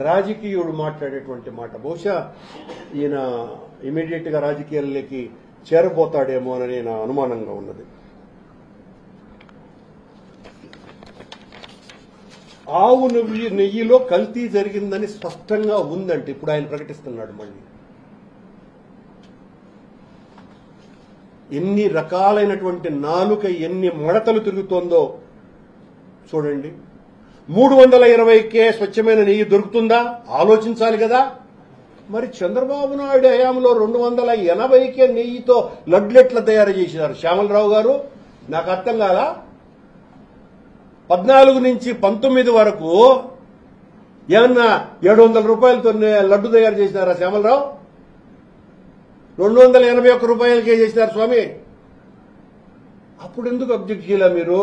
రాజకీయుడు మాట్లాడేటువంటి మాట. బహుశా ఈయన ఇమీడియట్ గా రాజకీయాల్లోకి చేరబోతాడేమో అని నా అనుమానంగా ఉన్నది. ఆవు నెయ్యిలో కల్తీ జరిగిందని స్పష్టంగా ఉందంటే ఇప్పుడు ఆయన ప్రకటిస్తున్నాడు. మళ్ళీ ఎన్ని రకాలైనటువంటి నాలుక ఎన్ని మడతలు తిరుగుతోందో చూడండి. 320కే స్వచ్ఛమైన నెయ్యి దొరుకుతుందా? ఆలోచించాలి కదా. మరి చంద్రబాబు నాయుడు హయాంలో 280కే నెయ్యితో లడ్లెట్ల తయారు చేశారు శ్యామలరావు గారు. నాకు అర్థం కాదా? 14 నుంచి 19 వరకు ఏమన్నా 700 రూపాయలతో లడ్డు తయారు చేసినారా శ్యామలరావు? 281 రూపాయలకే చేసినారు స్వామి. అప్పుడు ఎందుకు అబ్జెక్ట్ చేయాల మీరు?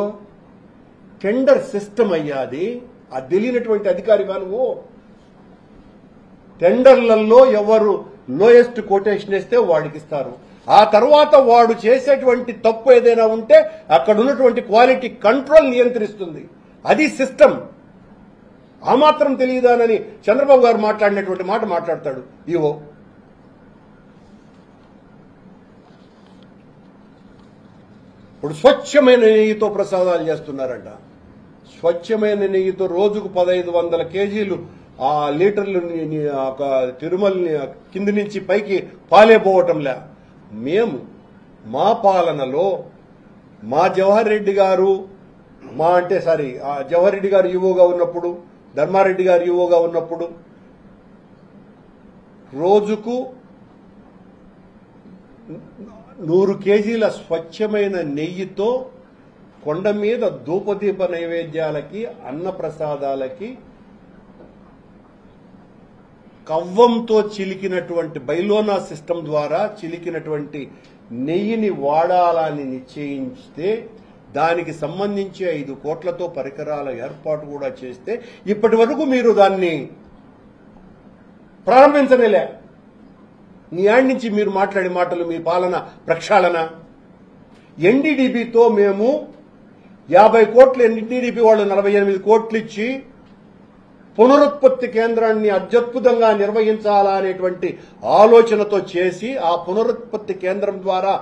టెండర్ సిస్టమ్ అయ్యాది. అది తెలియనటువంటి అధికారిగా నువ్వు. టెండర్లలో ఎవరు లోయెస్ట్ కోటేషన్ ఇస్తే వాడికి ఇస్తారు. ఆ తర్వాత వాడు చేసేటువంటి తప్పు ఏదైనా ఉంటే అక్కడ ఉన్నటువంటి క్వాలిటీ కంట్రోల్ నియంత్రిస్తుంది. అది సిస్టమ్. ఆ మాత్రం తెలియదానని చంద్రబాబు గారు మాట్లాడినటువంటి మాట మాట్లాడతాడు ఈవో. ఇప్పుడు స్వచ్ఛమైన నెయ్యితో ప్రసాదాలు చేస్తున్నారంట. స్వచ్ఛమైన నెయ్యితో రోజుకు 1500 కేజీలు ఆ లీటర్లు తిరుమలని కింది నుంచి పైకి పాలే పోవటంలే. మేము మా పాలనలో మా జవహర్ రెడ్డి గారు జవహర్ రెడ్డి గారు ఈవోగా ఉన్నప్పుడు, ధర్మారెడ్డి గారు ఈవోగా ఉన్నప్పుడు రోజుకు 100 కేజీల స్వచ్ఛమైన నెయ్యితో కొండ మీద ధూపదీప నైవేద్యాలకి, అన్నప్రసాదాలకి కవ్వంతో చిలికినటువంటి బైలోనా సిస్టమ్ ద్వారా చిలికినటువంటి నెయ్యిని వాడాలని నిశ్చయిస్తే దానికి సంబంధించి 5 కోట్లతో పరికరాల ఏర్పాటు కూడా చేస్తే ఇప్పటి వరకు మీరు దాన్ని ప్రారంభించనేలే. నీ యాడ్ నుంచి మీరు మాట్లాడే మాటలు మీ పాలన ప్రక్షాళన. ఎన్డీడీబీతో మేము 50 కోట్లు, ఎన్డీడీబీ వాళ్ళు 48 కోట్లు ఇచ్చి పునరుత్పత్తి కేంద్రాన్ని అత్యద్భుతంగా నిర్వహించాలా అనేటువంటి ఆలోచనతో చేసి ఆ పునరుత్పత్తి కేంద్రం ద్వారా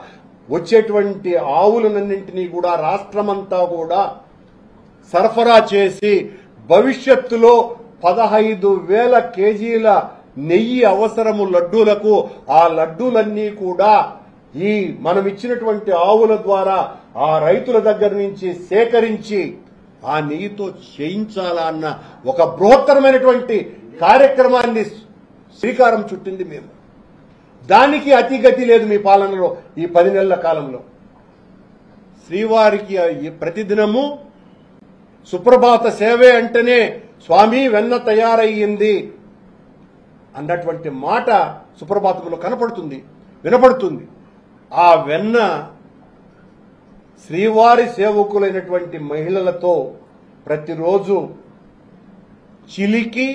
వచ్చేటువంటి ఆవులన్నింటినీ కూడా రాష్ట్రమంతా కూడా సరఫరా చేసి భవిష్యత్తులో 15,000 కేజీల నెయ్యి అవసరము లడ్డూలకు. ఆ లడ్డూలన్నీ కూడా ఈ మనం ఇచ్చినటువంటి ఆవుల ద్వారా ఆ రైతుల దగ్గర నుంచి సేకరించి ఆ నెయ్యితో చేయించాలా అన్న ఒక బృహత్తరమైనటువంటి కార్యక్రమాన్ని శ్రీకారం చుట్టింది మేము. దానికి అతిగతి లేదు మీ పాలనలో ఈ 10 నెలల కాలంలో. శ్రీవారికి ప్రతిదినము సుప్రభాత సేవే అంటేనే స్వామి వెన్న తయారయ్యింది అన్నటువంటి మాట సుప్రభాతంలో కనపడుతుంది, వినపడుతుంది. ఆ వెన్న శ్రీవారి సేవకులైనటువంటి మహిళలతో ప్రతిరోజు చిలికి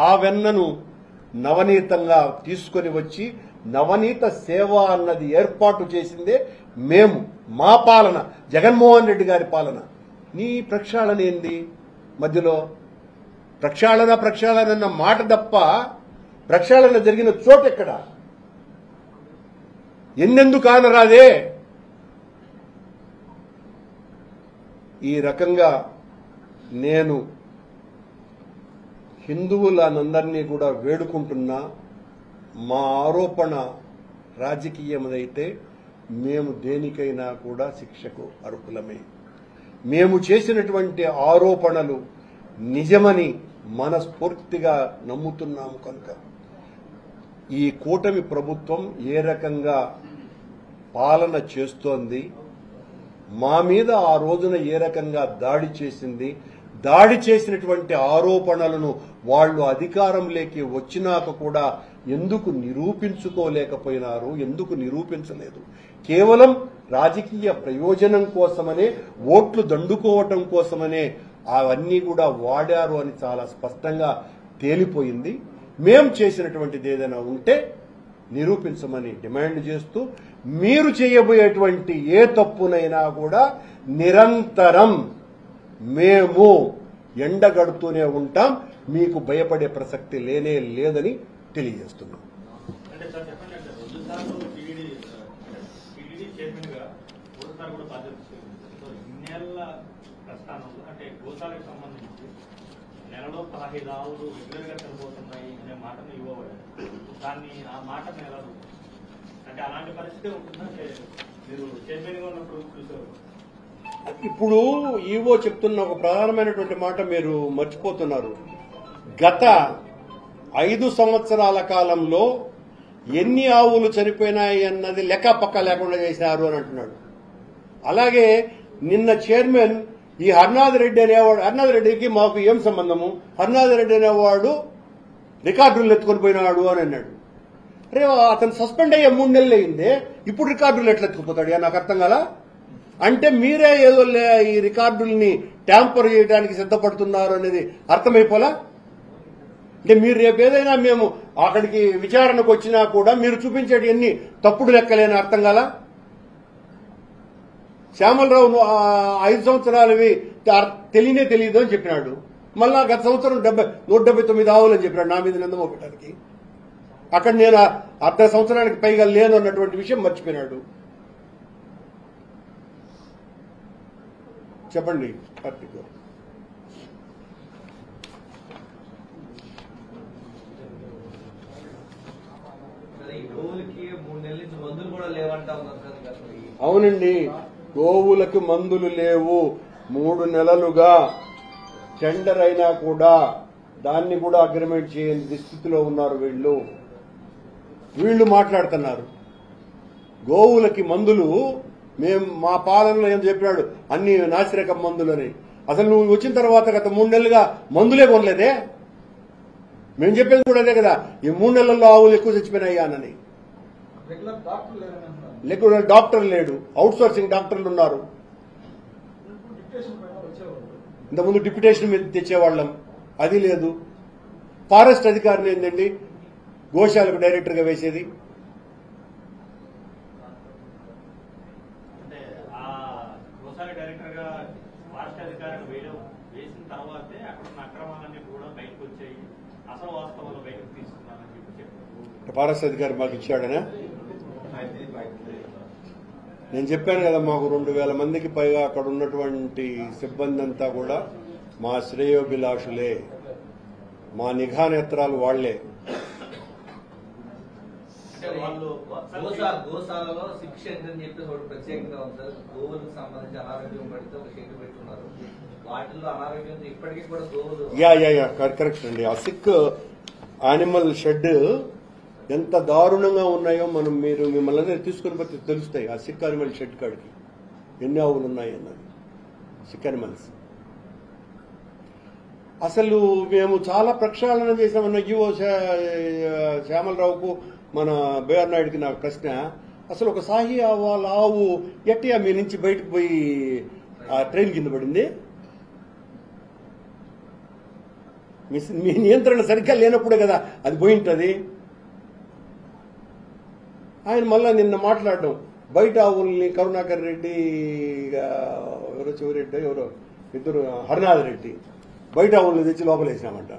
ఆ వెన్నను నవనీతంగా తీసుకొని వచ్చి నవనీత సేవ అన్నది ఏర్పాటు చేసిందే మేము. మా పాలన, జగన్మోహన్ రెడ్డి గారి పాలన. నీ ప్రక్షాళన ఏంది మధ్యలో? ప్రక్షాళన అన్న మాట తప్ప ప్రక్షాళన జరిగిన చోటు ఎక్కడ? ఎన్నెందుకు కానరాదే? ఈ రకంగా నేను హిందువులందరినీ కూడా వేడుకుంటున్నా, మా ఆరోపణ రాజకీయమైతే మేము దేనికైనా కూడా శిక్షకు అర్హులమే. మేము చేసినటువంటి ఆరోపణలు నిజమని మనస్ఫూర్తిగా నమ్ముతున్నాము. కనుక ఈ కూటమి ప్రభుత్వం ఏ రకంగా పాలన చేస్తోంది, మా మీద ఆ రోజున ఏ రకంగా దాడి చేసింది, దాడి చేసినటువంటి ఆరోపణలను వాళ్ళు అధికారంలోకి వచ్చినాక కూడా ఎందుకు నిరూపించుకోలేకపోయినారు, ఎందుకు నిరూపించలేదు? కేవలం రాజకీయ ప్రయోజనం కోసమనే, ఓట్లు దండుకోవటం కోసమనే అవన్నీ కూడా వాడారు అని చాలా స్పష్టంగా తేలిపోయింది. మేం చేసినటువంటిది ఏదైనా ఉంటే నిరూపించమని డిమాండ్ చేస్తూ, మీరు చేయబోయేటువంటి ఏ తప్పునైనా కూడా నిరంతరం మేము ఎండగడుతూనే ఉంటాం, మీకు భయపడే ప్రసక్తి లేనే లేదని తెలియజేస్తున్నాం. గోశాలకు సంబంధించి నెలలో 15 ఆవులు రెగ్యులర్ గా చనిపోతున్నాయి అనే మాటను ఇవ్వబడి దాన్ని ఆ మాటను ఎలా అంటే అలాంటి పరిస్థితి ఉంటుందంటే మీరు చైర్మన్ గా ఉన్నప్పుడు చూసారు. ఇప్పుడు ఈవో చెప్తున్న ఒక ప్రధానమైనటువంటి మాట మీరు మర్చిపోతున్నారు. గత 5 సంవత్సరాల కాలంలో ఎన్ని ఆవులు చనిపోయినాయి అన్నది లెక్క పక్క లేకుండా చేశారు అని అంటున్నాడు. అలాగే నిన్న చైర్మన్ ఈ హర్నాథ్ రెడ్డి అనేవాడు, హర్నాథ్ రెడ్డికి మాకు ఏం సంబంధము, హర్నాథ్ రెడ్డి అనేవాడు రికార్డులు ఎత్తుకొని పోయినాడు అని అన్నాడు. రే అతను సస్పెండ్ అయ్యే 3 నెలలు అయిందే, ఇప్పుడు రికార్డులు ఎట్లా ఎత్తుకుపోతాడు? నాకు అర్థం కాలా. అంటే మీరే ఏదో ఈ రికార్డుల్ని ట్యాంపర్ చేయడానికి సిద్ధపడుతున్నారు అనేది అర్థమైపోలా. అంటే మీరు రేపు ఏదైనా మేము అక్కడికి విచారణకు వచ్చినా కూడా మీరు చూపించేటి ఎన్ని తప్పుడు లెక్కలేని అర్థం కాలా. శ్యామలరావు 5 సంవత్సరాలవి తెలియనే తెలియదు అని చెప్పినాడు. మళ్ళా గత సంవత్సరం 179 ఆవులు అని చెప్పినాడు నా మీద నిందమో పెట్టడానికి. అక్కడ నేను అర్ధ సంవత్సరానికి పైగా లేను అన్నటువంటి విషయం మర్చిపోయినాడు. చెప్పండి కార్తీక్ గారు. అవునండి, గోవులకు మందులు లేవు. 3 నెలలుగా టెండర్ అయినా కూడా దాన్ని కూడా అగ్రిమెంట్ చేయని స్థితిలో ఉన్నారు వీళ్ళు మాట్లాడుతున్నారు. గోవులకి మందులు మేము మా పాలనలో ఏం చెప్పినాడు, అన్ని నాసిరకం మందులని. అసలు నువ్వు వచ్చిన తర్వాత గత 3 నెలలుగా మందులే కొనలేదే. మేము చెప్పేది కూడా అదే కదా, ఈ 3 నెలల్లో ఆవులు ఎక్కువ చచ్చిపోయినాయని. రెగ్యులర్ డాక్టర్ లేడు, అవుట్ సోర్సింగ్ డాక్టర్లు ఉన్నారు. ఇంతకుముందు డిప్యుటేషన్ మీద తెచ్చేవాళ్ళం, అది లేదు. ఫారెస్ట్ అధికారిని ఏంటండి గోశాలకు డైరెక్టర్ గా వేసేది? ఫారెస్ట్ అధికారి మాకు ఇచ్చాడనా? నేను చెప్పాను కదా, మాకు 2000 మందికి పైగా అక్కడ ఉన్నటువంటి సిబ్బంది అంతా కూడా మా శ్రేయోభిలాషులే, మా నిఘా నేత్రాలు వాళ్లే. గోశాలలో శిక్ష అని చెప్పేసి ఒకటి ప్రత్యేకంగా ఉంటారు. గోవులకు సంబంధించి అనారోగ్యం పడితే ఒక షెడ్ పెట్టున్నారు. వాటిల్లో అనారోగ్యం ఇప్పటికీ కూడా గోవులు కరెక్ట్ అండి. ఆ సిక్ యానిమల్ షెడ్ ఎంత దారుణంగా ఉన్నాయో మీరు మిమ్మల్ని తీసుకుని పోతే తెలుస్తాయి. ఆ సిక్ యానిమల్ షెడ్ కాడికి ఎన్ని ఆవులు ఉన్నాయి అన్నది. సిక్ యానిమల్స్ అసలు మేము చాలా ప్రక్షాళన చేశామన్న ఈవో శ్యామలరావుకు మన బేఆర్ నాయుడికి నాకు ప్రశ్న, అసలు ఒక సాహి వాళ్ళ ఆవు ఎట్టా మీ నుంచి బయటకు పోయి ఆ ట్రైన్ కింద పడింది? మీ నియంత్రణ సరిగ్గా లేనప్పుడే కదా అది పోయింటది. ఆయన మళ్ళా నిన్న మాట్లాడడం, బయట ఆవుల్ని కరుణాకర్ రెడ్డి ఎవరో చెవిరెడ్డి ఎవరో ఇద్దరు హరినాథ్ రెడ్డి బయట ఆవుల్ని తెచ్చి లోపలేసామంట,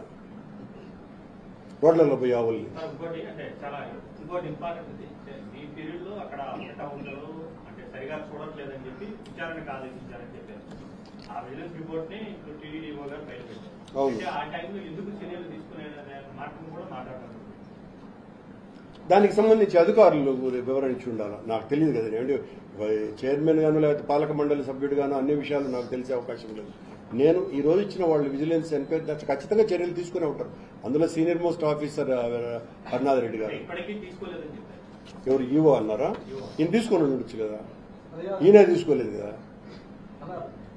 రోడ్లలో పోయి ఆవుల్ని. ఇంకోటి ఇంపార్టెంట్, ఈ పీరియడ్ లో అక్కడ అంటే సరిగా చూడట్లేదని చెప్పి విచారణకు ఆదేశించారని చెప్పారు. ఆ విజిలెన్స్ రిపోర్ట్ ని ఇప్పుడు టీడీడీఓ గారు బయటపెట్టారు. ఆ టైంలో ఎందుకు చర్యలు తీసుకునే మాటను కూడా మాట్లాడారు. దానికి సంబంధించి అధికారులు వివరించి ఉండాలి. నాకు తెలియదు కదండి. అంటే చైర్మన్ గాను లేకపోతే పాలక మండలి సభ్యుడిగాను అన్ని విషయాలు నాకు తెలిసే అవకాశం లేదు. నేను ఈ రోజు ఇచ్చిన వాళ్ళు విజిలెన్స్ ఎన్క్వైరీ ఖచ్చితంగా చర్యలు తీసుకునే ఉంటారు. అందులో senior most officer Harinath Reddy గారు. ఇప్పటికీ తీసుకోలేదని చెప్పారు. ఎవరు ఈవో అన్నారా? ఈయన తీసుకొని ఉండొచ్చు కదా, ఈయన తీసుకోలేదు కదా.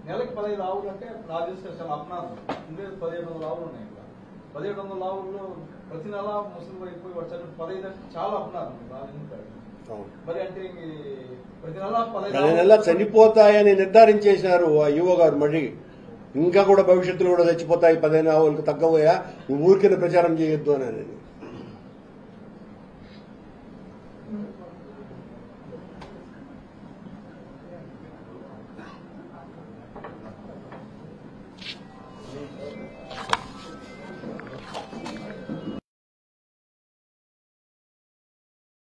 నెలకి 15 ఆవులు అంటే నాకు తెలిసి చాలా అప్నాలు. ఇంకే 1700 ఆవులు ఉన్నాయి ఇక్కడ. 1700 ఆవుల్లో ప్రతి నెల ముసలి అయిపోయి వచ్చారు. 15 అంటే చాలా అప్నాలు. మరి అంటే ప్రతి నెల 15 నెల చనిపోతాయని నిర్ధారించేశారు ఆ ఈవో గారు. మళ్ళీ ఇంకా కూడా భవిష్యత్తులో కూడా చచ్చిపోతాయి 15 ఆవులకు తగ్గబోయా, నువ్వు ఊరికిన ప్రచారం చేయొద్దు అని.